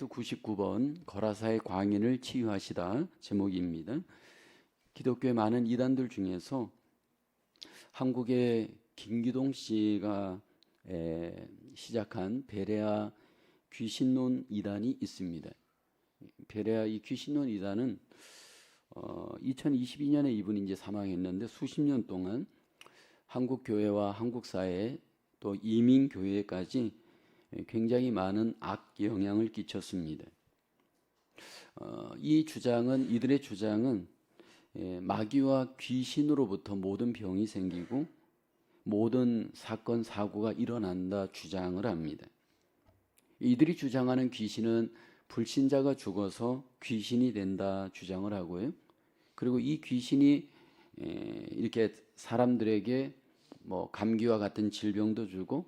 99번 거라사의 광인을 치유하시다 제목입니다. 기독교의 많은 이단들 중에서 한국의 김기동 씨가 시작한 베레아 귀신론 이단이 있습니다. 베레아 이 귀신론 이단은 2022년에 이분이 이제 사망했는데 수십 년 동안 한국 교회와 한국 사회 또 이민 교회까지 굉장히 많은 악 영향을 끼쳤습니다. 이들의 주장은 마귀와 귀신으로부터 모든 병이 생기고 모든 사건 사고가 일어난다 주장을 합니다. 이들이 주장하는 귀신은 불신자가 죽어서 귀신이 된다 주장을 하고요. 그리고 이 귀신이 이렇게 사람들에게 뭐 감기와 같은 질병도 주고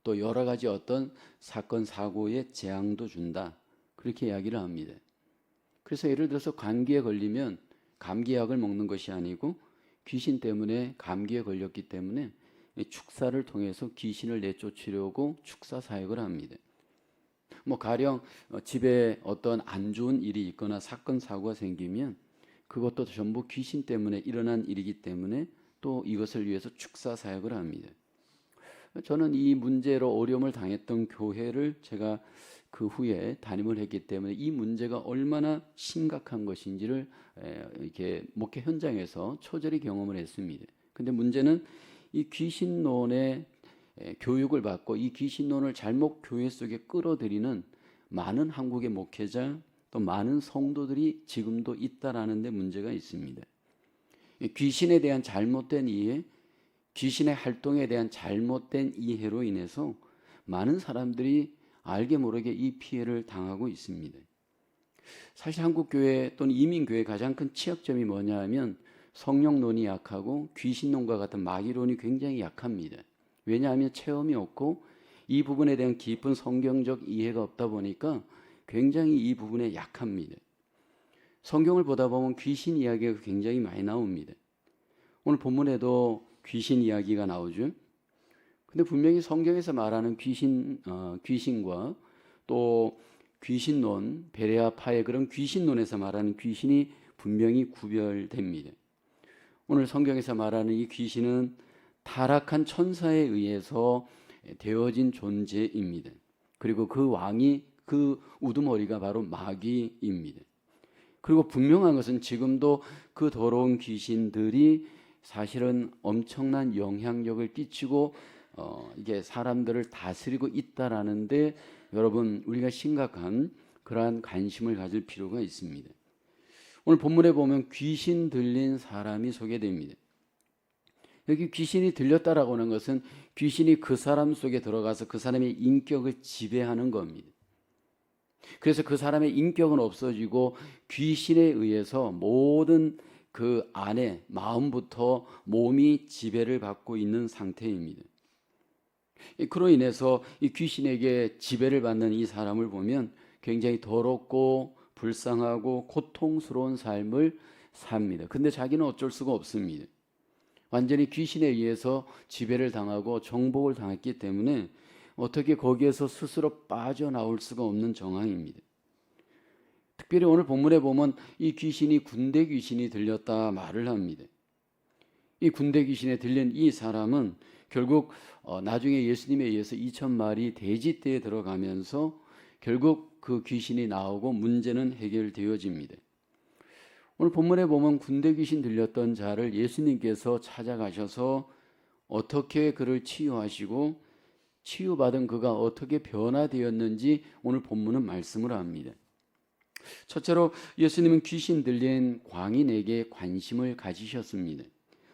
또 여러 가지 어떤 사건 사고에 재앙도 준다 그렇게 이야기를 합니다. 그래서 예를 들어서 감기에 걸리면 감기약을 먹는 것이 아니고 귀신 때문에 감기에 걸렸기 때문에 축사를 통해서 귀신을 내쫓으려고 축사 사역을 합니다. 뭐 가령 집에 어떤 안 좋은 일이 있거나 사건 사고가 생기면 그것도 전부 귀신 때문에 일어난 일이기 때문에 또 이것을 위해서 축사 사역을 합니다. 저는 이 문제로 어려움을 당했던 교회를 제가 그 후에 담임을 했기 때문에 이 문제가 얼마나 심각한 것인지를 이렇게 목회 현장에서 초절히 경험을 했습니다. 근데 문제는 이 귀신론의 교육을 받고 이 귀신론을 잘못 교회 속에 끌어들이는 많은 한국의 목회자 또 많은 성도들이 지금도 있다라는 데 문제가 있습니다. 귀신에 대한 잘못된 이해, 귀신의 활동에 대한 잘못된 이해로 인해서 많은 사람들이 알게 모르게 이 피해를 당하고 있습니다. 사실 한국교회 또는 이민교회의 가장 큰 취약점이 뭐냐 하면 성령론이 약하고 귀신론과 같은 마귀론이 굉장히 약합니다. 왜냐하면 체험이 없고 이 부분에 대한 깊은 성경적 이해가 없다 보니까 굉장히 이 부분에 약합니다. 성경을 보다 보면 귀신 이야기가 굉장히 많이 나옵니다. 오늘 본문에도 귀신 이야기가 나오죠. 근데 분명히 성경에서 말하는 귀신과 또 귀신론, 베레아파의 그런 귀신론에서 말하는 귀신이 분명히 구별됩니다. 오늘 성경에서 말하는 이 귀신은 타락한 천사에 의해서 되어진 존재입니다. 그리고 그 왕이 그 우두머리가 바로 마귀입니다. 그리고 분명한 것은 지금도 그 더러운 귀신들이 사실은 엄청난 영향력을 끼치고 이게 사람들을 다스리고 있다라는데 여러분 우리가 심각한 그러한 관심을 가질 필요가 있습니다. 오늘 본문에 보면 귀신 들린 사람이 소개됩니다. 여기 귀신이 들렸다라고 하는 것은 귀신이 그 사람 속에 들어가서 그 사람의 인격을 지배하는 겁니다. 그래서 그 사람의 인격은 없어지고 귀신에 의해서 모든 그 안에 마음부터 몸이 지배를 받고 있는 상태입니다. 그로 인해서 이 귀신에게 지배를 받는 이 사람을 보면 굉장히 더럽고 불쌍하고 고통스러운 삶을 삽니다. 근데 자기는 어쩔 수가 없습니다. 완전히 귀신에 의해서 지배를 당하고 정복을 당했기 때문에 어떻게 거기에서 스스로 빠져나올 수가 없는 정황입니다. 특별히 오늘 본문에 보면 이 귀신이 군대 귀신이 들렸다 말을 합니다. 이 군대 귀신에 들린 이 사람은 결국 나중에 예수님에 의해서 2000마리 돼지떼에 들어가면서 결국 그 귀신이 나오고 문제는 해결되어집니다. 오늘 본문에 보면 군대 귀신 들렸던 자를 예수님께서 찾아가셔서 어떻게 그를 치유하시고 치유받은 그가 어떻게 변화되었는지 오늘 본문은 말씀을 합니다. 첫째로 예수님은 귀신 들린 광인에게 관심을 가지셨습니다.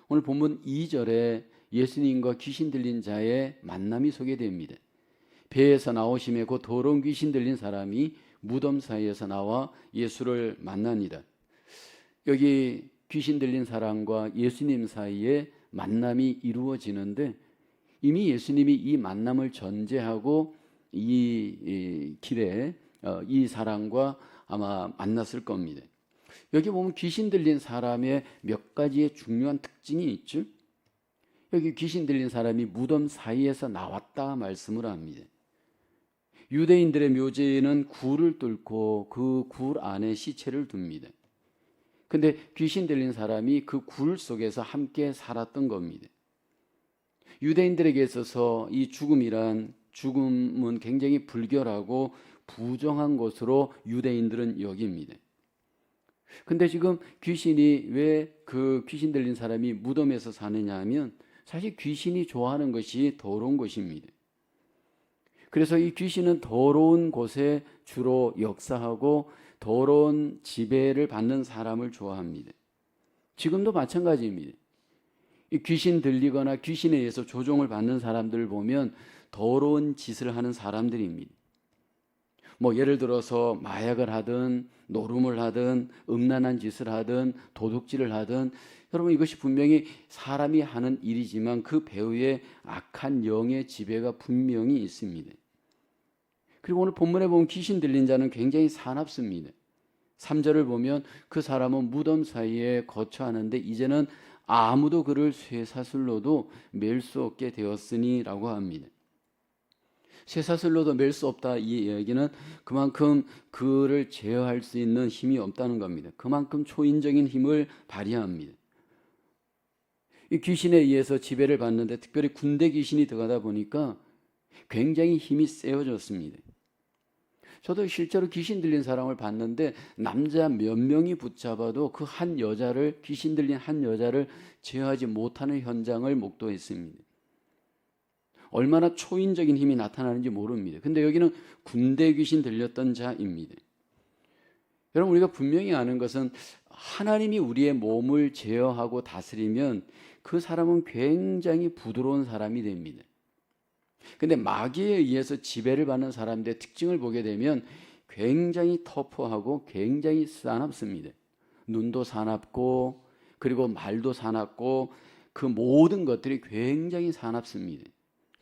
오늘 본문 2절에 예수님과 귀신 들린 자의 만남이 소개됩니다. 배에서 나오심에 그 더러운 귀신 들린 사람이 무덤 사이에서 나와 예수를 만납니다. 여기 귀신 들린 사람과 예수님 사이에 만남이 이루어지는데 이미 예수님이 이 만남을 전제하고 이 길에 이 사람과 아마 만났을 겁니다. 여기 보면 귀신 들린 사람의 몇 가지의 중요한 특징이 있죠. 여기 귀신 들린 사람이 무덤 사이에서 나왔다 말씀을 합니다. 유대인들의 묘지에는 굴을 뚫고 그 굴 안에 시체를 둡니다. 근데 귀신 들린 사람이 그 굴 속에서 함께 살았던 겁니다. 유대인들에게 있어서 이 죽음은 굉장히 불결하고 부정한 것으로 유대인들은 여깁니다. 근데 지금 귀신이 왜 그 귀신 들린 사람이 무덤에서 사느냐 하면 사실 귀신이 좋아하는 것이 더러운 것입니다. 그래서 이 귀신은 더러운 곳에 주로 역사하고 더러운 지배를 받는 사람을 좋아합니다. 지금도 마찬가지입니다. 이 귀신 들리거나 귀신에 의해서 조종을 받는 사람들을 보면 더러운 짓을 하는 사람들입니다. 뭐 예를 들어서 마약을 하든 노름을 하든 음란한 짓을 하든 도둑질을 하든, 여러분 이것이 분명히 사람이 하는 일이지만 그 배후에 악한 영의 지배가 분명히 있습니다. 그리고 오늘 본문에 보면 귀신 들린 자는 굉장히 사납습니다. 3절을 보면 그 사람은 무덤 사이에 거처하는데 이제는 아무도 그를 쇠사슬로도 맬 수 없게 되었으니 라고 합니다. 쇠사슬로도 맬 수 없다, 이 얘기는 그만큼 그를 제어할 수 있는 힘이 없다는 겁니다. 그만큼 초인적인 힘을 발휘합니다. 이 귀신에 의해서 지배를 받는데 특별히 군대 귀신이 들어가다 보니까 굉장히 힘이 세워졌습니다. 저도 실제로 귀신 들린 사람을 봤는데 남자 몇 명이 붙잡아도 그 한 여자를, 귀신 들린 한 여자를 제어하지 못하는 현장을 목도했습니다. 얼마나 초인적인 힘이 나타나는지 모릅니다. 근데 여기는 군대 귀신 들렸던 자입니다. 여러분 우리가 분명히 아는 것은 하나님이 우리의 몸을 제어하고 다스리면 그 사람은 굉장히 부드러운 사람이 됩니다. 근데 마귀에 의해서 지배를 받는 사람들의 특징을 보게 되면 굉장히 터프하고 굉장히 사납습니다. 눈도 사납고 그리고 말도 사납고 그 모든 것들이 굉장히 사납습니다.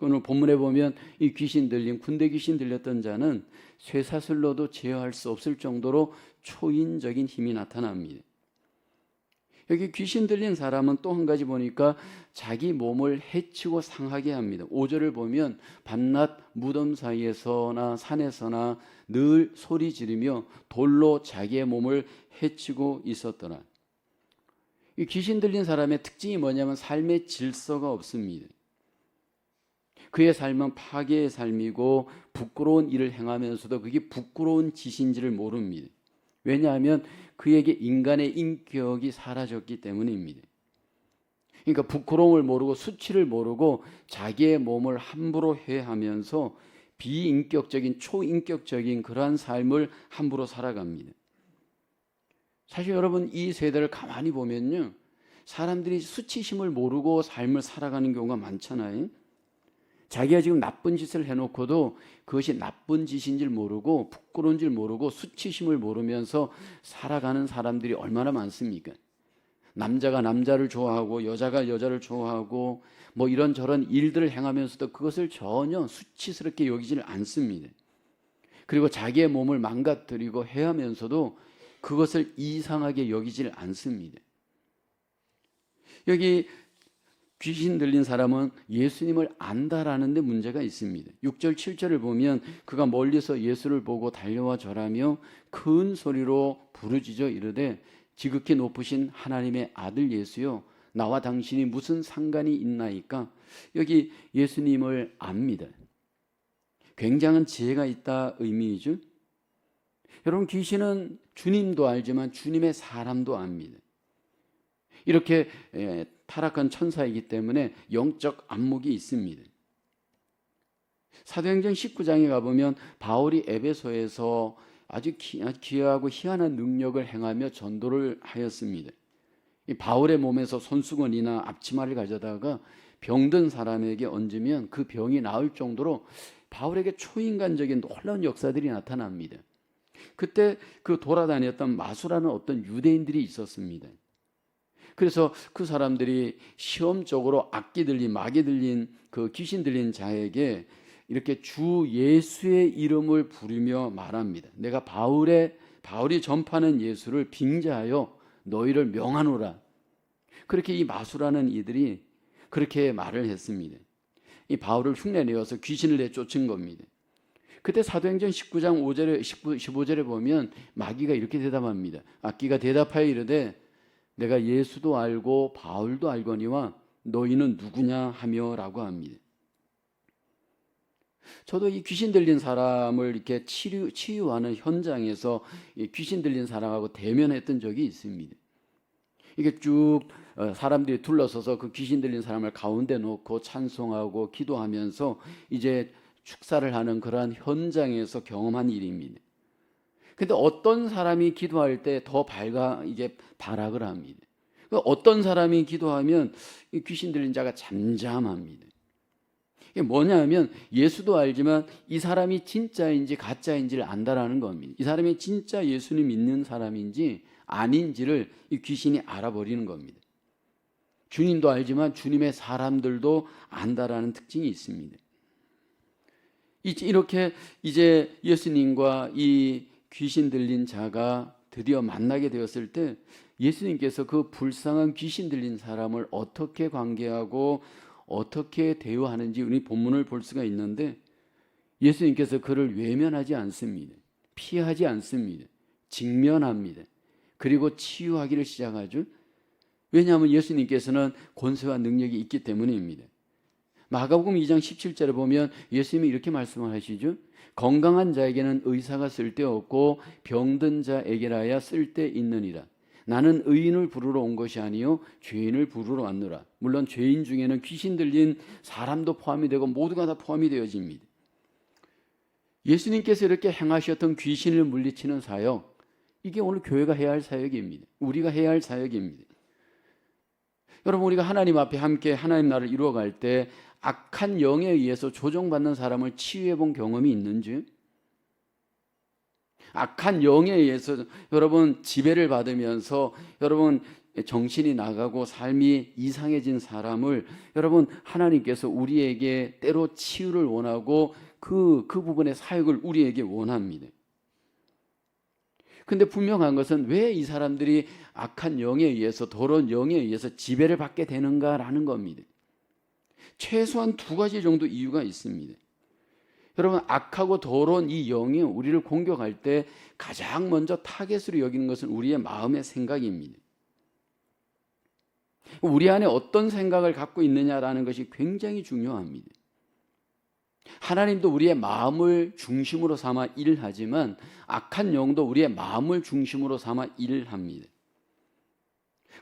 오늘 본문에 보면 이 귀신 들린, 군대 귀신 들렸던 자는 쇠사슬로도 제어할 수 없을 정도로 초인적인 힘이 나타납니다. 여기 귀신 들린 사람은 또 한 가지 보니까 자기 몸을 해치고 상하게 합니다. 5절을 보면 밤낮 무덤 사이에서나 산에서나 늘 소리 지르며 돌로 자기의 몸을 해치고 있었더라. 이 귀신 들린 사람의 특징이 뭐냐면 삶의 질서가 없습니다. 그의 삶은 파괴의 삶이고 부끄러운 일을 행하면서도 그게 부끄러운 짓인지를 모릅니다. 왜냐하면 그에게 인간의 인격이 사라졌기 때문입니다. 그러니까 부끄러움을 모르고 수치를 모르고 자기의 몸을 함부로 해하면서 비인격적인 초인격적인 그러한 삶을 함부로 살아갑니다. 사실 여러분 이 세대를 가만히 보면요, 사람들이 수치심을 모르고 삶을 살아가는 경우가 많잖아요. 자기가 지금 나쁜 짓을 해놓고도 그것이 나쁜 짓인 줄 모르고 부끄러운 줄 모르고 수치심을 모르면서 살아가는 사람들이 얼마나 많습니까? 남자가 남자를 좋아하고 여자가 여자를 좋아하고 뭐 이런저런 일들을 행하면서도 그것을 전혀 수치스럽게 여기지를 않습니다. 그리고 자기의 몸을 망가뜨리고 해하면서도 그것을 이상하게 여기지를 않습니다. 여기 귀신 들린 사람은 예수님을 안다라는 데 문제가 있습니다. 6절 7절을 보면 그가 멀리서 예수를 보고 달려와 절하며 큰 소리로 부르짖어 이르되 지극히 높으신 하나님의 아들 예수여 나와 당신이 무슨 상관이 있나이까. 여기 예수님을 압니다. 굉장한 지혜가 있다 의미이죠. 여러분 귀신은 주님도 알지만 주님의 사람도 압니다. 이렇게 타락한 천사이기 때문에 영적 안목이 있습니다. 사도행전 19장에 가보면 바울이 에베소에서 아주 기이하고 희한한 능력을 행하며 전도를 하였습니다. 이 바울의 몸에서 손수건이나 앞치마를 가져다가 병든 사람에게 얹으면 그 병이 나을 정도로 바울에게 초인간적인 놀라운 역사들이 나타납니다. 그때 그 돌아다녔던 마수라는 어떤 유대인들이 있었습니다. 그래서 그 사람들이 시험적으로 악기 들린, 마귀 들린, 그 귀신 들린 자에게 이렇게 주 예수의 이름을 부르며 말합니다. 내가 바울이 전파하는 예수를 빙자하여 너희를 명하노라. 그렇게 이 마수라는 이들이 그렇게 말을 했습니다. 이 바울을 흉내내어서 귀신을 내쫓은 겁니다. 그때 사도행전 19장 5절에 15절에 보면 마귀가 이렇게 대답합니다. 악기가 대답하여 이르되 내가 예수도 알고 바울도 알거니와 너희는 누구냐 하며라고 합니다. 저도 이 귀신 들린 사람을 이렇게 치유하는 현장에서 이 귀신 들린 사람하고 대면했던 적이 있습니다. 이게 쭉 사람들이 둘러서서 그 귀신 들린 사람을 가운데 놓고 찬송하고 기도하면서 이제 축사를 하는 그러한 현장에서 경험한 일입니다. 근데 어떤 사람이 기도할 때 더 이게 발악을 합니다. 어떤 사람이 기도하면 이 귀신 들린 자가 잠잠합니다. 이게 뭐냐면 예수도 알지만 이 사람이 진짜인지 가짜인지를 안다라는 겁니다. 이 사람이 진짜 예수님 믿는 사람인지 아닌지를 이 귀신이 알아버리는 겁니다. 주님도 알지만 주님의 사람들도 안다라는 특징이 있습니다. 이렇게 이제 예수님과 이 귀신 들린 자가 드디어 만나게 되었을 때 예수님께서 그 불쌍한 귀신 들린 사람을 어떻게 관계하고 어떻게 대우하는지 우리 본문을 볼 수가 있는데 예수님께서 그를 외면하지 않습니다. 피하지 않습니다. 직면합니다. 그리고 치유하기를 시작하죠. 왜냐하면 예수님께서는 권세와 능력이 있기 때문입니다. 마가복음 2장 17절에 보면 예수님이 이렇게 말씀을 하시죠. 건강한 자에게는 의사가 쓸데없고 병든 자에게라야 쓸데있느니라. 나는 의인을 부르러 온 것이 아니요 죄인을 부르러 왔노라. 물론 죄인 중에는 귀신 들린 사람도 포함이 되고 모두가 다 포함이 되어집니다. 예수님께서 이렇게 행하셨던 귀신을 물리치는 사역, 이게 오늘 교회가 해야 할 사역입니다. 우리가 해야 할 사역입니다. 여러분, 우리가 하나님 앞에 함께 하나님 나라를 이루어갈 때 악한 영에 의해서 조종받는 사람을 치유해 본 경험이 있는지, 악한 영에 의해서 여러분 지배를 받으면서 여러분 정신이 나가고 삶이 이상해진 사람을 여러분 하나님께서 우리에게 때로 치유를 원하고 그 부분의 사역을 우리에게 원합니다. 근데 분명한 것은 왜 이 사람들이 악한 영에 의해서 더러운 영에 의해서 지배를 받게 되는가라는 겁니다. 최소한 두 가지 정도 이유가 있습니다. 여러분, 악하고 더러운 이 영이 우리를 공격할 때 가장 먼저 타겟으로 여기는 것은 우리의 마음의 생각입니다. 우리 안에 어떤 생각을 갖고 있느냐라는 것이 굉장히 중요합니다. 하나님도 우리의 마음을 중심으로 삼아 일하지만 악한 영도 우리의 마음을 중심으로 삼아 일합니다.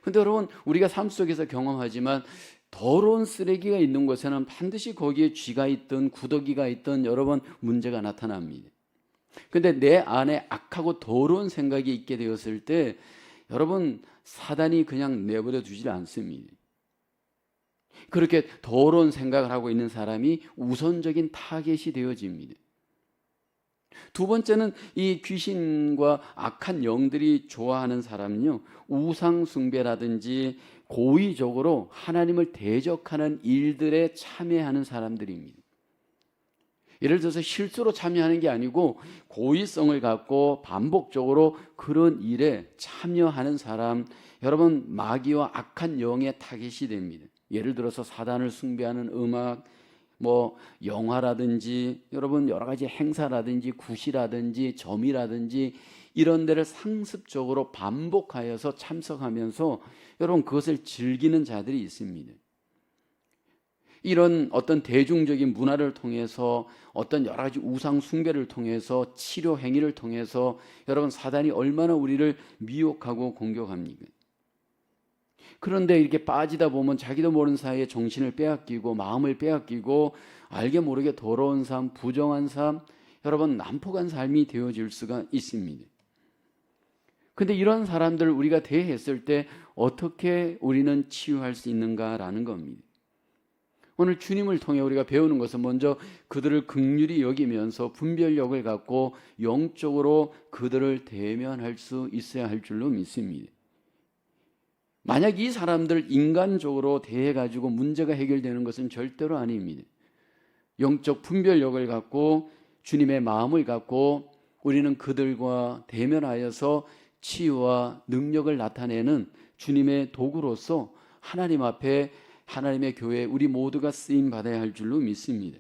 그런데 여러분, 우리가 삶 속에서 경험하지만 더러운 쓰레기가 있는 곳에는 반드시 거기에 쥐가 있든 구더기가 있든 여러 번 문제가 나타납니다. 그런데 내 안에 악하고 더러운 생각이 있게 되었을 때 여러분, 사단이 그냥 내버려 두질 않습니다. 그렇게 더러운 생각을 하고 있는 사람이 우선적인 타겟이 되어집니다. 두 번째는 이 귀신과 악한 영들이 좋아하는 사람은요, 우상 숭배라든지 고의적으로 하나님을 대적하는 일들에 참여하는 사람들입니다. 예를 들어서 실수로 참여하는 게 아니고 고의성을 갖고 반복적으로 그런 일에 참여하는 사람, 여러분 마귀와 악한 영의 타겟이 됩니다. 예를 들어서 사단을 숭배하는 음악, 영화라든지 여러분 여러 가지 행사라든지 굿이라든지 점이라든지 이런 데를 상습적으로 반복하여서 참석하면서 여러분 그것을 즐기는 자들이 있습니다. 이런 어떤 대중적인 문화를 통해서 어떤 여러 가지 우상 숭배를 통해서 치료 행위를 통해서 여러분 사단이 얼마나 우리를 미혹하고 공격합니까? 그런데 이렇게 빠지다 보면 자기도 모르는 사이에 정신을 빼앗기고 마음을 빼앗기고 알게 모르게 더러운 삶, 부정한 삶, 여러분 난폭한 삶이 되어질 수가 있습니다. 그런데 이런 사람들을 우리가 대했을 때 어떻게 우리는 치유할 수 있는가라는 겁니다. 오늘 주님을 통해 우리가 배우는 것은 먼저 그들을 긍휼히 여기면서 분별력을 갖고 영적으로 그들을 대면할 수 있어야 할 줄로 믿습니다. 만약 이 사람들 인간적으로 대해가지고 문제가 해결되는 것은 절대로 아닙니다. 영적 분별력을 갖고 주님의 마음을 갖고 우리는 그들과 대면하여서 치유와 능력을 나타내는 주님의 도구로서 하나님 앞에 하나님의 교회에 우리 모두가 쓰임 받아야 할 줄로 믿습니다.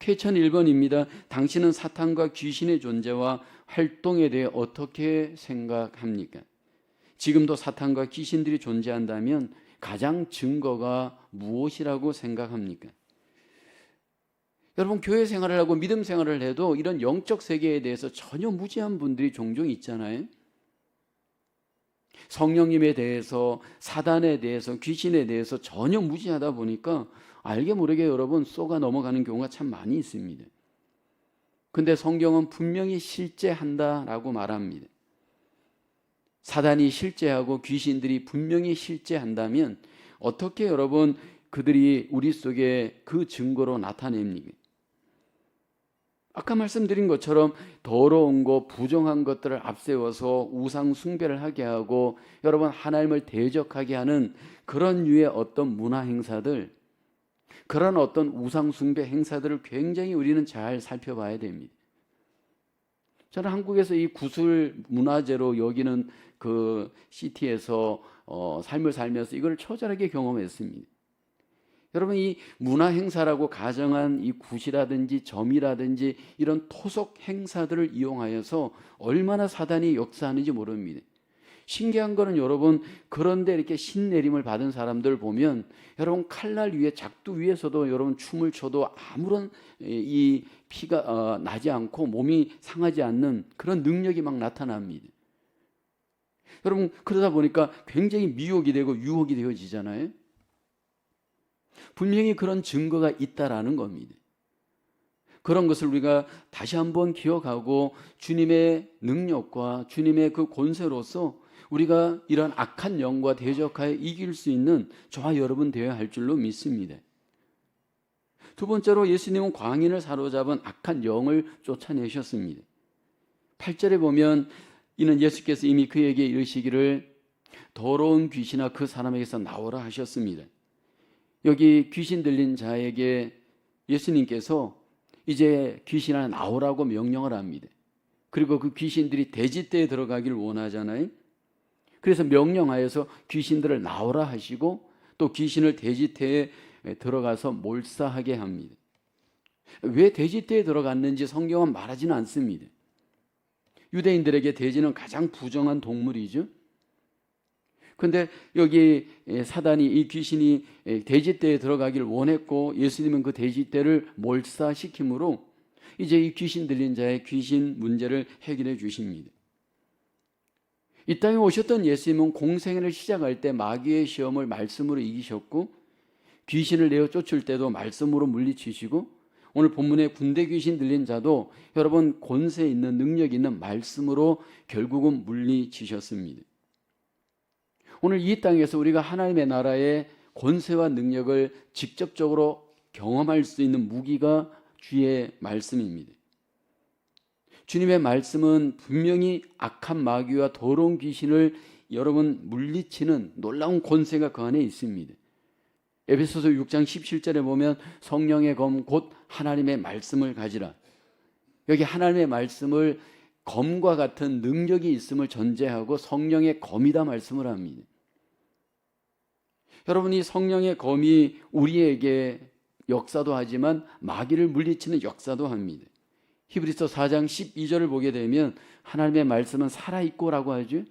퀘천 1번입니다. 당신은 사탄과 귀신의 존재와 활동에 대해 어떻게 생각합니까? 지금도 사탄과 귀신들이 존재한다면 가장 증거가 무엇이라고 생각합니까? 여러분, 교회 생활을 하고 믿음 생활을 해도 이런 영적 세계에 대해서 전혀 무지한 분들이 종종 있잖아요. 성령님에 대해서, 사단에 대해서, 귀신에 대해서 전혀 무지하다 보니까 알게 모르게 여러분 쏘가 넘어가는 경우가 참 많이 있습니다. 근데 성경은 분명히 실제한다라고 말합니다. 사단이 실제하고 귀신들이 분명히 실제한다면 어떻게 여러분 그들이 우리 속에 그 증거로 나타냅니까? 아까 말씀드린 것처럼 더러운 것, 부정한 것들을 앞세워서 우상 숭배를 하게 하고 여러분 하나님을 대적하게 하는 그런 류의 어떤 문화 행사들, 그런 어떤 우상 숭배 행사들을 굉장히 우리는 잘 살펴봐야 됩니다. 저는 한국에서 이 구슬 문화재로 여기는 그 시티에서 삶을 살면서 이걸 처절하게 경험했습니다. 여러분, 이 문화 행사라고 가정한 이 굿이라든지 점이라든지 이런 토속 행사들을 이용하여서 얼마나 사단이 역사하는지 모릅니다. 신기한 거는 여러분, 그런데 이렇게 신내림을 받은 사람들 보면 여러분 칼날 위에 작두 위에서도 여러분 춤을 춰도 아무런 이 피가 나지 않고 몸이 상하지 않는 그런 능력이 막 나타납니다. 여러분, 그러다 보니까 굉장히 미혹이 되고 유혹이 되어지잖아요. 분명히 그런 증거가 있다라는 겁니다. 그런 것을 우리가 다시 한번 기억하고 주님의 능력과 주님의 그 권세로서 우리가 이런 악한 영과 대적하여 이길 수 있는 저와 여러분 되어야 할 줄로 믿습니다. 두 번째로 예수님은 광인을 사로잡은 악한 영을 쫓아내셨습니다. 8절에 보면 이는 예수께서 이미 그에게 이르시기를 더러운 귀신아 그 사람에게서 나오라 하셨습니다. 여기 귀신 들린 자에게 예수님께서 이제 귀신아 나오라고 명령을 합니다. 그리고 그 귀신들이 돼지떼에 들어가기를 원하잖아요. 그래서 명령하여서 귀신들을 나오라 하시고 또 귀신을 돼지떼에 들어가서 몰사하게 합니다. 왜 돼지떼에 들어갔는지 성경은 말하지는 않습니다. 유대인들에게 돼지는 가장 부정한 동물이죠. 근데 여기 사단이 이 귀신이 돼지떼에 들어가기를 원했고 예수님은 그 돼지떼를 몰사시킴으로 이제 이 귀신 들린 자의 귀신 문제를 해결해 주십니다. 이 땅에 오셨던 예수님은 공생애를 시작할 때 마귀의 시험을 말씀으로 이기셨고 귀신을 내어 쫓을 때도 말씀으로 물리치시고 오늘 본문의 군대 귀신 들린 자도 여러분 권세 있는 능력 있는 말씀으로 결국은 물리치셨습니다. 오늘 이 땅에서 우리가 하나님의 나라의 권세와 능력을 직접적으로 경험할 수 있는 무기가 주의 말씀입니다. 주님의 말씀은 분명히 악한 마귀와 더러운 귀신을 여러분 물리치는 놀라운 권세가 그 안에 있습니다. 에베소서 6장 17절에 보면 성령의 검 곧 하나님의 말씀을 가지라. 여기 하나님의 말씀을 검과 같은 능력이 있음을 전제하고 성령의 검이다 말씀을 합니다. 여러분, 이 성령의 검이 우리에게 역사도 하지만 마귀를 물리치는 역사도 합니다. 히브리서 4장 12절을 보게 되면 하나님의 말씀은 살아있고라고 하죠.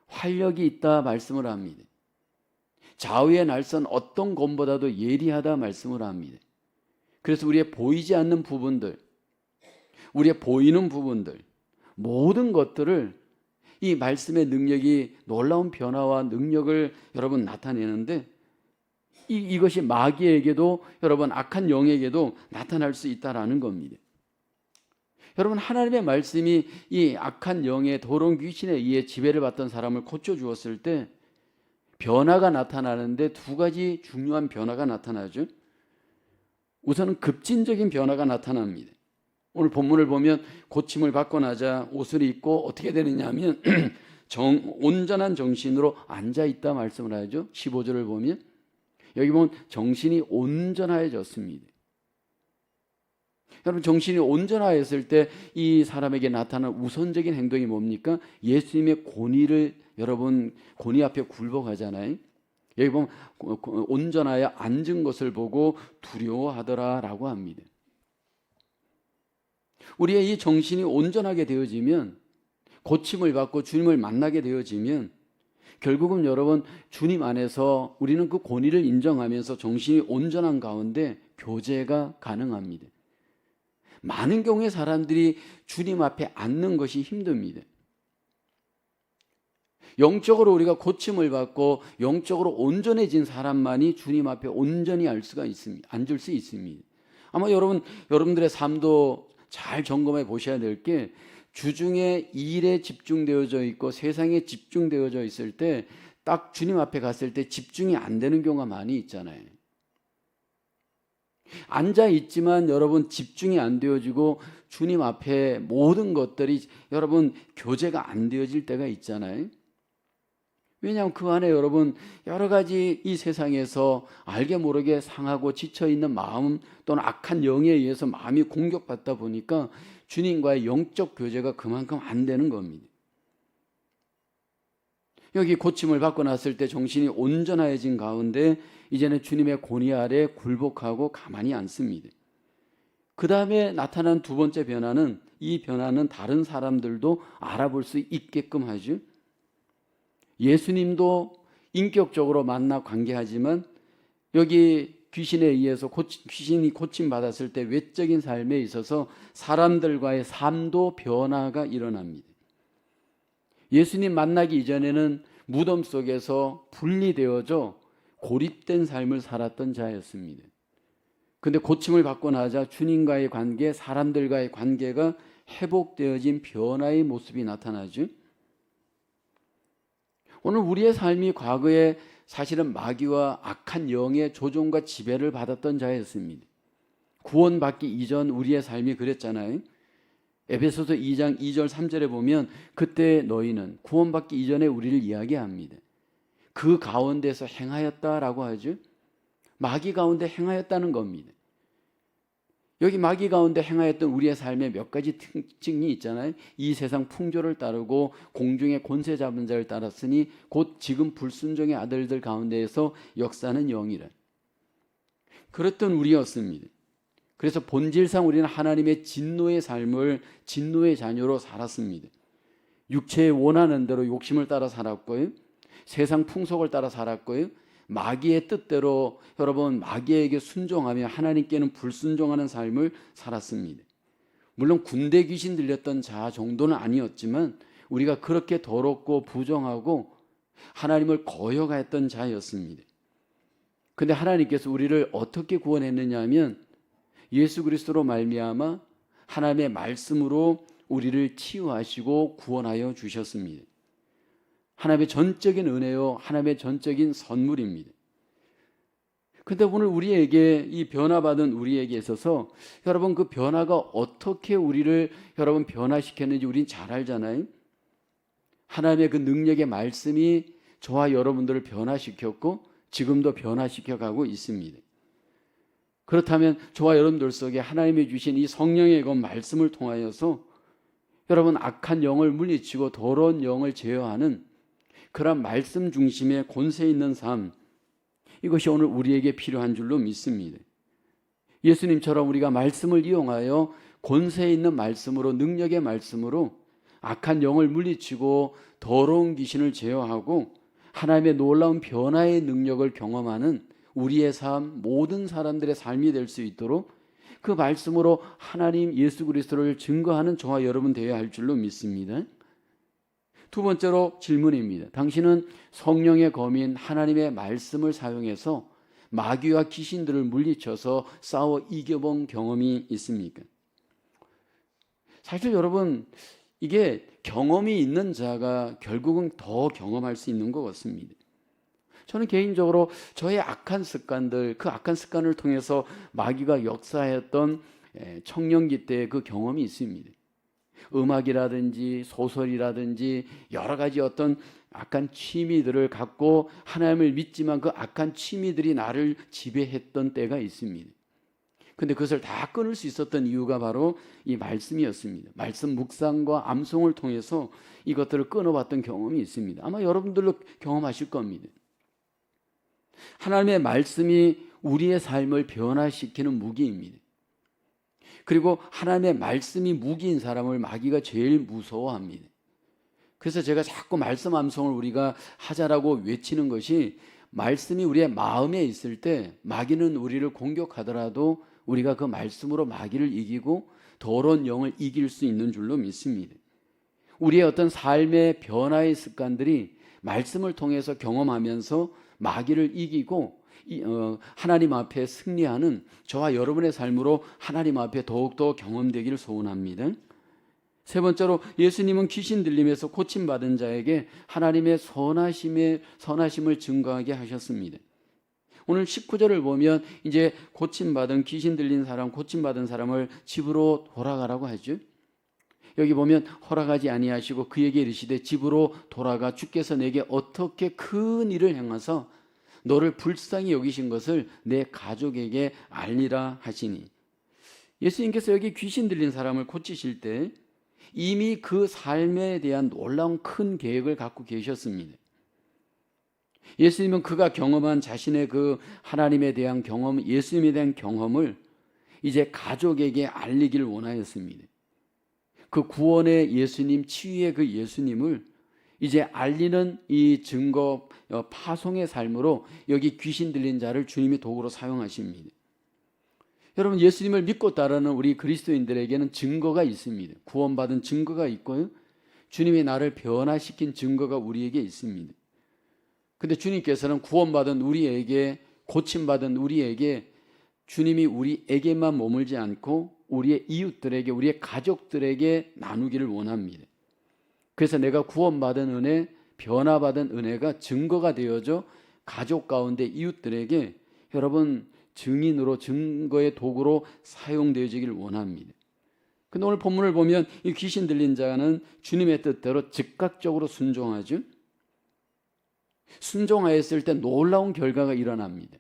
활력이 있다 말씀을 합니다. 좌우의 날선 어떤 검보다도 예리하다 말씀을 합니다. 그래서 우리의 보이지 않는 부분들, 우리의 보이는 부분들, 모든 것들을 이 말씀의 능력이 놀라운 변화와 능력을 여러분 나타내는데 이것이 마귀에게도 여러분 악한 영에게도 나타날 수 있다라는 겁니다. 여러분, 하나님의 말씀이 이 악한 영의 더러운 귀신에 의해 지배를 받던 사람을 고쳐주었을 때 변화가 나타나는데 두 가지 중요한 변화가 나타나죠. 우선은 급진적인 변화가 나타납니다. 오늘 본문을 보면 고침을 받고 나자 옷을 입고 어떻게 되느냐 하면 온전한 정신으로 앉아있다 말씀을 하죠. 15절을 보면 여기 보면 정신이 온전하여졌습니다. 여러분, 정신이 온전하였을 때 이 사람에게 나타나는 우선적인 행동이 뭡니까? 예수님의 권위를 여러분 권위 앞에 굴복하잖아요. 여기 보면 온전하여 앉은 것을 보고 두려워하더라라고 합니다. 우리의 이 정신이 온전하게 되어지면, 고침을 받고 주님을 만나게 되어지면 결국은 여러분, 주님 안에서 우리는 그 권위를 인정하면서 정신이 온전한 가운데 교제가 가능합니다. 많은 경우에 사람들이 주님 앞에 앉는 것이 힘듭니다. 영적으로 우리가 고침을 받고 영적으로 온전해진 사람만이 주님 앞에 온전히 앉을 수 있습니다. 아마 여러분들의 삶도 잘 점검해 보셔야 될 게, 주중에 일에 집중되어져 있고 세상에 집중되어져 있을 때 딱 주님 앞에 갔을 때 집중이 안 되는 경우가 많이 있잖아요. 앉아 있지만 여러분 집중이 안 되어지고 주님 앞에 모든 것들이 여러분 교제가 안 되어질 때가 있잖아요. 왜냐하면 그 안에 여러분 여러 가지 이 세상에서 알게 모르게 상하고 지쳐있는 마음 또는 악한 영에 의해서 마음이 공격받다 보니까 주님과의 영적 교제가 그만큼 안 되는 겁니다. 여기 고침을 받고 났을 때 정신이 온전해진 가운데 이제는 주님의 권위 아래 굴복하고 가만히 앉습니다. 그 다음에 나타난 두 번째 변화는, 이 변화는 다른 사람들도 알아볼 수 있게끔 하죠. 예수님도 인격적으로 만나 관계하지만 여기 귀신에 의해서 귀신이 고침받았을 때 외적인 삶에 있어서 사람들과의 삶도 변화가 일어납니다. 예수님 만나기 이전에는 무덤 속에서 분리되어져 고립된 삶을 살았던 자였습니다. 근데 고침을 받고 나자 주님과의 관계, 사람들과의 관계가 회복되어진 변화의 모습이 나타나죠. 오늘 우리의 삶이 과거에 사실은 마귀와 악한 영의 조종과 지배를 받았던 자였습니다. 구원받기 이전 우리의 삶이 그랬잖아요. 에베소서 2장 2절 3절에 보면 그때 너희는, 구원받기 이전에 우리를 이야기합니다. 그 가운데서 행하였다라고 하죠. 마귀 가운데 행하였다는 겁니다. 여기 마귀 가운데 행하였던 우리의 삶에 몇 가지 특징이 있잖아요. 이 세상 풍조를 따르고 공중의 권세 잡은 자를 따랐으니 곧 지금 불순종의 아들들 가운데에서 역사는 영이라. 그랬던 우리였습니다. 그래서 본질상 우리는 하나님의 진노의 삶을, 진노의 자녀로 살았습니다. 육체의 원하는 대로 욕심을 따라 살았고요, 세상 풍속을 따라 살았고요, 마귀의 뜻대로 여러분 마귀에게 순종하며 하나님께는 불순종하는 삶을 살았습니다. 물론 군대 귀신 들렸던 자 정도는 아니었지만 우리가 그렇게 더럽고 부정하고 하나님을 거역했던 자였습니다. 근데 하나님께서 우리를 어떻게 구원했느냐 하면 예수 그리스도로 말미암아 하나님의 말씀으로 우리를 치유하시고 구원하여 주셨습니다. 하나님의 전적인 은혜요, 하나님의 전적인 선물입니다. 근데 오늘 우리에게, 이 변화받은 우리에게 있어서 여러분 그 변화가 어떻게 우리를 여러분 변화시켰는지 우린 잘 알잖아요. 하나님의 그 능력의 말씀이 저와 여러분들을 변화시켰고 지금도 변화시켜가고 있습니다. 그렇다면 저와 여러분들 속에 하나님이 주신 이 성령의 그 말씀을 통하여서 여러분 악한 영을 물리치고 더러운 영을 제어하는 그런 말씀 중심의 권세 있는 삶, 이것이 오늘 우리에게 필요한 줄로 믿습니다. 예수님처럼 우리가 말씀을 이용하여 권세 있는 말씀으로, 능력의 말씀으로 악한 영을 물리치고 더러운 귀신을 제어하고 하나님의 놀라운 변화의 능력을 경험하는 우리의 삶, 모든 사람들의 삶이 될 수 있도록 그 말씀으로 하나님 예수 그리스도를 증거하는 저와 여러분 되어야 할 줄로 믿습니다. 두 번째로 질문입니다. 당신은 성령의 검인 하나님의 말씀을 사용해서 마귀와 귀신들을 물리쳐서 싸워 이겨본 경험이 있습니까? 사실 여러분, 이게 경험이 있는 자가 결국은 더 경험할 수 있는 것 같습니다. 저는 개인적으로 저의 악한 습관들, 그 악한 습관을 통해서 마귀가 역사했던 청년기 때의 그 경험이 있습니다. 음악이라든지 소설이라든지 여러 가지 어떤 악한 취미들을 갖고 하나님을 믿지만 그 악한 취미들이 나를 지배했던 때가 있습니다. 근데 그것을 다 끊을 수 있었던 이유가 바로 이 말씀이었습니다. 말씀 묵상과 암송을 통해서 이것들을 끊어봤던 경험이 있습니다. 아마 여러분들도 경험하실 겁니다. 하나님의 말씀이 우리의 삶을 변화시키는 무기입니다. 그리고 하나님의 말씀이 무기인 사람을 마귀가 제일 무서워합니다. 그래서 제가 자꾸 말씀 암송을 우리가 하자라고 외치는 것이, 말씀이 우리의 마음에 있을 때 마귀는 우리를 공격하더라도 우리가 그 말씀으로 마귀를 이기고 더러운 영을 이길 수 있는 줄로 믿습니다. 우리의 어떤 삶의 변화의 습관들이 말씀을 통해서 경험하면서 마귀를 이기고 하나님 앞에 승리하는 저와 여러분의 삶으로 하나님 앞에 더욱더 경험되기를 소원합니다. 세 번째로, 예수님은 귀신 들림에서 고침받은 자에게 하나님의 선하심을 증거하게 하셨습니다. 오늘 19절을 보면 이제 고침받은, 귀신 들린 사람, 고침받은 사람을 집으로 돌아가라고 하죠. 여기 보면 허락하지 아니하시고 그에게 이르시되 집으로 돌아가 주께서 내게 어떻게 큰 일을 행하사 너를 불쌍히 여기신 것을 내 가족에게 알리라 하시니. 예수님께서 여기 귀신 들린 사람을 고치실 때 이미 그 삶에 대한 놀라운 큰 계획을 갖고 계셨습니다. 예수님은 그가 경험한 자신의 그 하나님에 대한 경험, 예수님에 대한 경험을 이제 가족에게 알리기를 원하였습니다. 그 구원의 예수님, 치유의 그 예수님을 이제 알리는 이 증거 파송의 삶으로 여기 귀신 들린 자를 주님이 도구로 사용하십니다. 여러분, 예수님을 믿고 따르는 우리 그리스도인들에게는 증거가 있습니다. 구원받은 증거가 있고요, 주님이 나를 변화시킨 증거가 우리에게 있습니다. 근데 주님께서는 구원받은 우리에게, 고침받은 우리에게 주님이 우리에게만 머물지 않고 우리의 이웃들에게, 우리의 가족들에게 나누기를 원합니다. 그래서 내가 구원받은 은혜, 변화받은 은혜가 증거가 되어져 가족 가운데 이웃들에게 여러분 증인으로, 증거의 도구로 사용되어지기를 원합니다. 근데 오늘 본문을 보면 이 귀신 들린 자는 주님의 뜻대로 즉각적으로 순종하죠. 순종하였을 때 놀라운 결과가 일어납니다.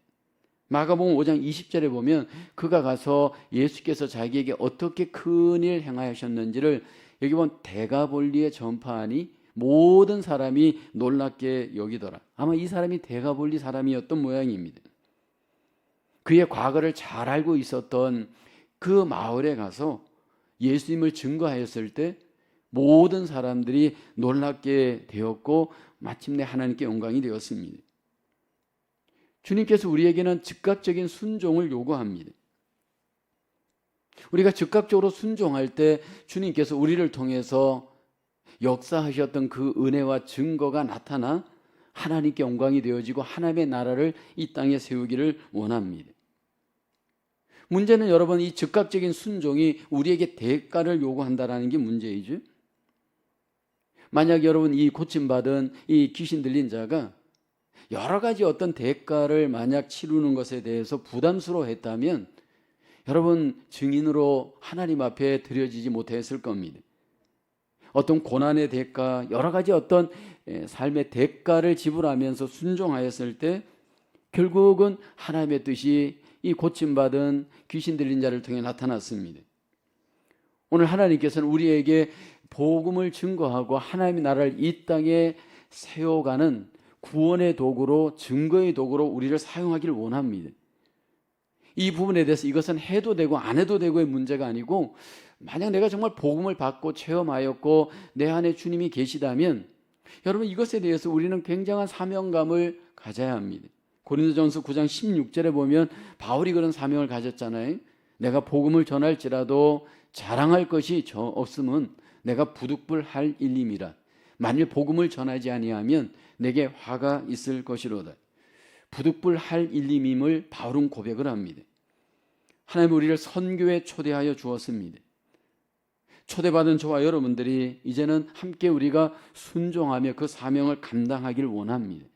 마가복음 5장 20절에 보면 그가 가서 예수께서 자기에게 어떻게 큰일 행하셨는지를 여기 보면 데가볼리에 전파하니 모든 사람이 놀랍게 여기더라. 아마 이 사람이 데가볼리 사람이었던 모양입니다. 그의 과거를 잘 알고 있었던 그 마을에 가서 예수님을 증거하였을 때 모든 사람들이 놀랍게 되었고 마침내 하나님께 영광이 되었습니다. 주님께서 우리에게는 즉각적인 순종을 요구합니다. 우리가 즉각적으로 순종할 때 주님께서 우리를 통해서 역사하셨던 그 은혜와 증거가 나타나 하나님께 영광이 되어지고 하나님의 나라를 이 땅에 세우기를 원합니다. 문제는 여러분, 이 즉각적인 순종이 우리에게 대가를 요구한다는 게 문제이죠. 만약 여러분 이 고침받은 이 귀신 들린 자가 여러 가지 어떤 대가를 만약 치르는 것에 대해서 부담스러워했다면 여러분 증인으로 하나님 앞에 드려지지 못했을 겁니다. 어떤 고난의 대가, 여러 가지 어떤 삶의 대가를 지불하면서 순종하였을 때 결국은 하나님의 뜻이 이 고침받은 귀신 들린 자를 통해 나타났습니다. 오늘 하나님께서는 우리에게 복음을 증거하고 하나님의 나라를 이 땅에 세워가는 구원의 도구로, 증거의 도구로 우리를 사용하기를 원합니다. 이 부분에 대해서 이것은 해도 되고 안 해도 되고의 문제가 아니고, 만약 내가 정말 복음을 받고 체험하였고 내 안에 주님이 계시다면 여러분 이것에 대해서 우리는 굉장한 사명감을 가져야 합니다. 고린도전서 9장 16절에 보면 바울이 그런 사명을 가졌잖아요. 내가 복음을 전할지라도 자랑할 것이 없으면 내가 부득불할 일임이라. 만일 복음을 전하지 아니하면 내게 화가 있을 것이로다. 부득불할 일임임을 바울은 고백을 합니다. 하나님 우리를 선교에 초대하여 주었습니다. 초대받은 저와 여러분들이 이제는 함께 우리가 순종하며 그 사명을 감당하기를 원합니다.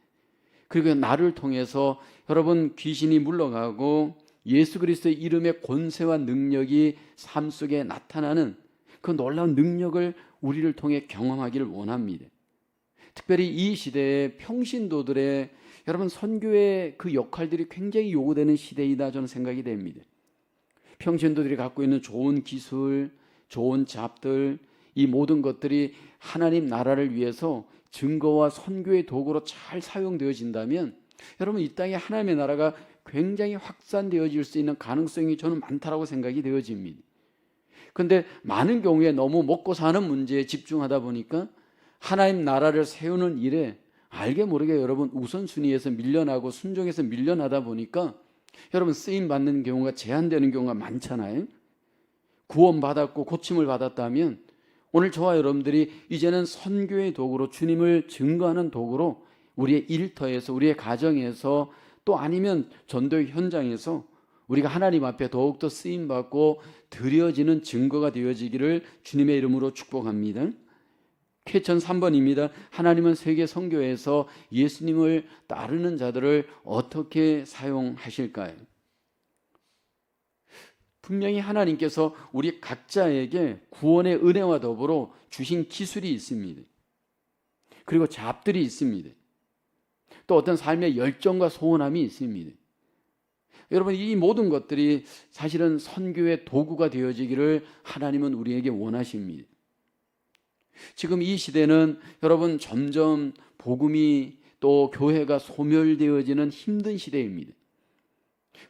그리고 나를 통해서 여러분 귀신이 물러가고 예수 그리스도의 이름의 권세와 능력이 삶 속에 나타나는 그 놀라운 능력을 우리를 통해 경험하기를 원합니다. 특별히 이 시대의 평신도들의 여러분 선교의 그 역할들이 굉장히 요구되는 시대이다 저는 생각이 됩니다. 평신도들이 갖고 있는 좋은 기술, 좋은 잡들, 이 모든 것들이 하나님 나라를 위해서 증거와 선교의 도구로 잘 사용되어진다면 여러분 이 땅에 하나님의 나라가 굉장히 확산되어질 수 있는 가능성이 저는 많다라고 생각이 되어집니다. 근데 많은 경우에 너무 먹고 사는 문제에 집중하다 보니까 하나님 나라를 세우는 일에 알게 모르게 여러분 우선순위에서 밀려나고 순종에서 밀려나다 보니까 여러분 쓰임 받는 경우가 제한되는 경우가 많잖아요. 구원받았고 고침을 받았다면 오늘 저와 여러분들이 이제는 선교의 도구로, 주님을 증거하는 도구로 우리의 일터에서, 우리의 가정에서, 또 아니면 전도의 현장에서 우리가 하나님 앞에 더욱더 쓰임받고 드려지는 증거가 되어지기를 주님의 이름으로 축복합니다. 쾌천 3번입니다. 하나님은 세계 선교에서 예수님을 따르는 자들을 어떻게 사용하실까요? 분명히 하나님께서 우리 각자에게 구원의 은혜와 더불어 주신 기술이 있습니다. 그리고 잡들이 있습니다. 또 어떤 삶의 열정과 소원함이 있습니다. 여러분, 이 모든 것들이 사실은 선교의 도구가 되어지기를 하나님은 우리에게 원하십니다. 지금 이 시대는 여러분 점점 복음이 또 교회가 소멸되어지는 힘든 시대입니다.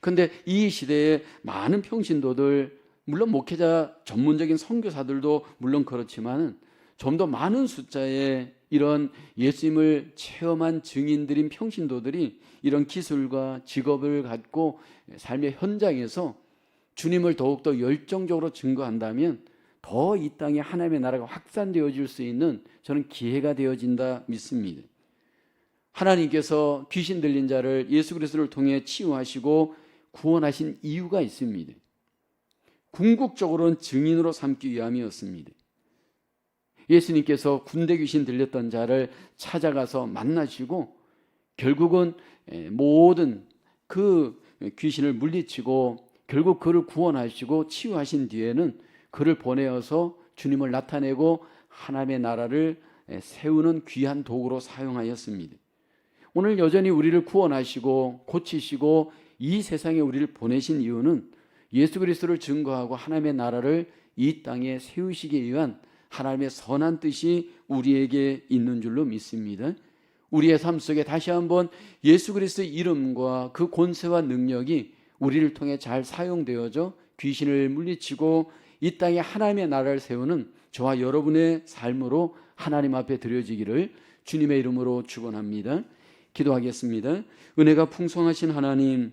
그런데 이 시대에 많은 평신도들, 물론 목회자 전문적인 선교사들도 물론 그렇지만 좀 더 많은 숫자의 이런 예수님을 체험한 증인들인 평신도들이 이런 기술과 직업을 갖고 삶의 현장에서 주님을 더욱더 열정적으로 증거한다면 더 이 땅에 하나님의 나라가 확산되어질 수 있는 저는 기회가 되어진다 믿습니다. 하나님께서 귀신 들린 자를 예수 그리스도를 통해 치유하시고 구원하신 이유가 있습니다. 궁극적으로는 증인으로 삼기 위함이었습니다. 예수님께서 군대 귀신 들렸던 자를 찾아가서 만나시고 결국은 모든 그 귀신을 물리치고 결국 그를 구원하시고 치유하신 뒤에는 그를 보내어서 주님을 나타내고 하나님의 나라를 세우는 귀한 도구로 사용하였습니다. 오늘 여전히 우리를 구원하시고 고치시고 이 세상에 우리를 보내신 이유는 예수 그리스도를 증거하고 하나님의 나라를 이 땅에 세우시기 위한 하나님의 선한 뜻이 우리에게 있는 줄로 믿습니다. 우리의 삶 속에 다시 한번 예수 그리스도의 이름과 그 권세와 능력이 우리를 통해 잘 사용되어져 귀신을 물리치고 이 땅에 하나님의 나라를 세우는 저와 여러분의 삶으로 하나님 앞에 드려지기를 주님의 이름으로 축원합니다. 기도하겠습니다. 은혜가 풍성하신 하나님,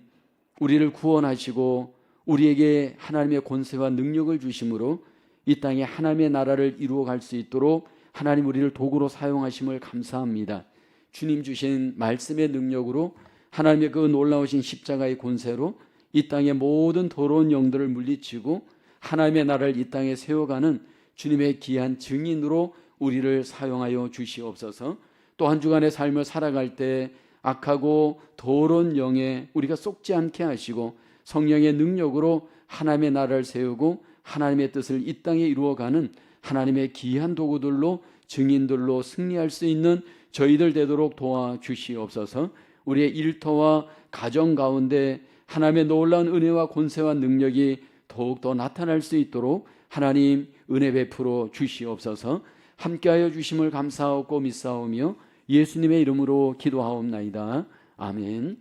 우리를 구원하시고 우리에게 하나님의 권세와 능력을 주심으로 이 땅에 하나님의 나라를 이루어갈 수 있도록 하나님 우리를 도구로 사용하심을 감사합니다. 주님 주신 말씀의 능력으로 하나님의 그 놀라우신 십자가의 권세로 이 땅의 모든 더러운 영들을 물리치고 하나님의 나라를 이 땅에 세워가는 주님의 귀한 증인으로 우리를 사용하여 주시옵소서. 또 한 주간의 삶을 살아갈 때 악하고 더러운 영에 우리가 쏙지 않게 하시고 성령의 능력으로 하나님의 나라를 세우고 하나님의 뜻을 이 땅에 이루어가는 하나님의 귀한 도구들로 증인들로 승리할 수 있는 저희들 되도록 도와주시옵소서. 우리의 일터와 가정 가운데 하나님의 놀라운 은혜와 권세와 능력이 더욱더 나타날 수 있도록 하나님 은혜 베풀어 주시옵소서. 함께하여 주심을 감사하고 믿사오며 예수님의 이름으로 기도하옵나이다. 아멘.